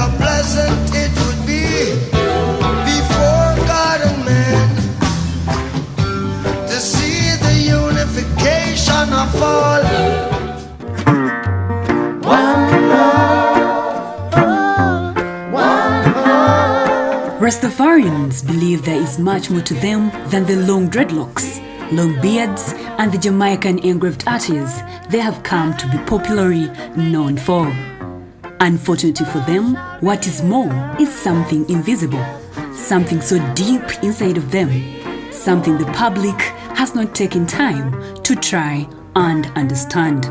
how pleasant it would be before God and man to see the unification of all. Rastafarians believe there is much more to them than the long dreadlocks, long beards, and the Jamaican engraved arches they have come to be popularly known for. Unfortunately for them, what is more is something invisible, something so deep inside of them, something the public has not taken time to try and understand.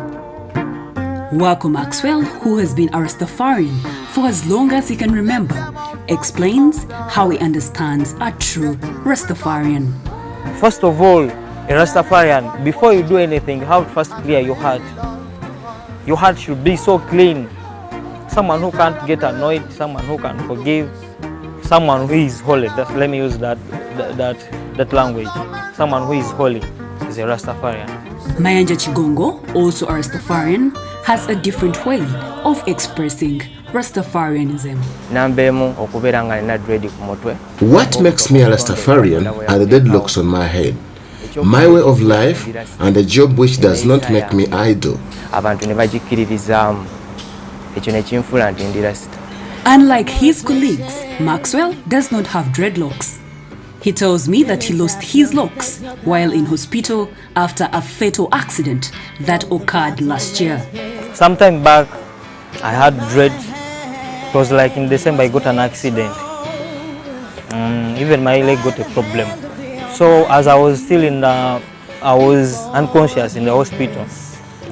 Wako Maxwell, who has been a Rastafarian for as long as he can remember, explains how he understands a true Rastafarian. First of all, a Rastafarian, before you do anything, you have to first clear your heart. Your heart should be so clean. Someone who can't get annoyed, someone who can forgive, someone who is holy. Let me use that language. Someone who is holy is a Rastafarian. Mayanja Chigongo, also a Rastafarian, has a different way of expressing Rastafarianism. What makes me a Rastafarian are the dreadlocks on my head, my way of life, and a job which does not make me idle. Unlike his colleagues, Maxwell does not have dreadlocks. He tells me that he lost his locks while in hospital after a fatal accident that occurred last year. Sometime back, I had dread. It was like in December I got an accident. Even my leg got a problem. So as I was still I was unconscious in the hospital.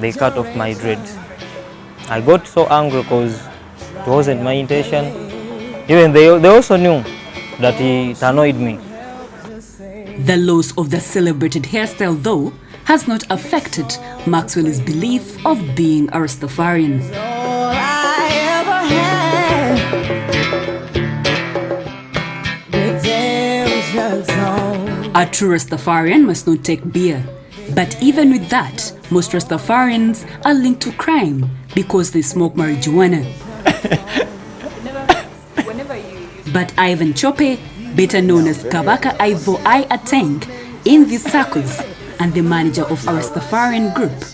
They cut off my dreads. I got so angry because it wasn't my intention. Even they also knew that it annoyed me. The loss of the celebrated hairstyle, though, has not affected Maxwell's belief of being a Rastafarian. A true Rastafarian must not take beer. But even with that, most Rastafarians are linked to crime because they smoke marijuana. But Ivan Chope, better known as Kabaka Ivo I Ateng, in these circles, and the manager of a Rastafarian group,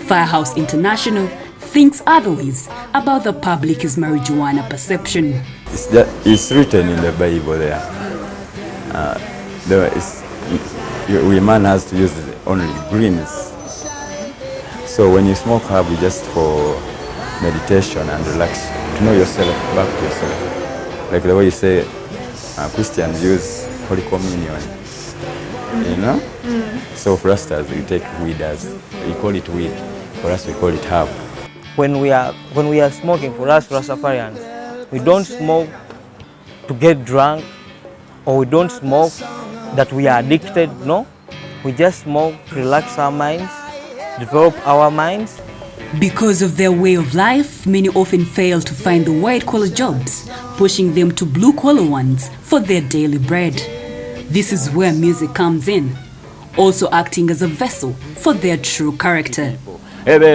Firehouse International, thinks otherwise about the public's marijuana perception. It's written in the Bible there. Man has to use only greens. So when you smoke herb, it's just for meditation and relax, to know yourself, back to yourself. Like the way you say Christians use Holy Communion, you know? So for us, we take weed as, we call it weed. For us, we call it herb. When we are smoking, for us Rastafarians, we don't smoke to get drunk, or we don't smoke that we are addicted, no. We just smoke to relax our minds, develop our minds. Because of their way of life, many often fail to find the white-collar jobs, pushing them to blue-collar ones for their daily bread. This is where music comes in, also acting as a vessel for their true character. Next,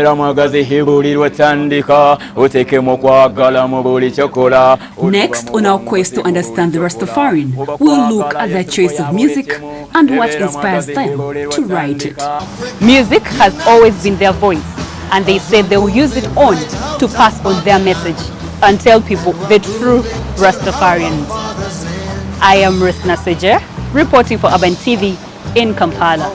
on our quest to understand the Rastafarian, we'll look at their choice of music and what inspires them to write it. Music has always been their voice, and they said they will use it on to pass on their message and tell people the true Rastafarians. I am Ruth Nasejje, reporting for Urban TV in Kampala.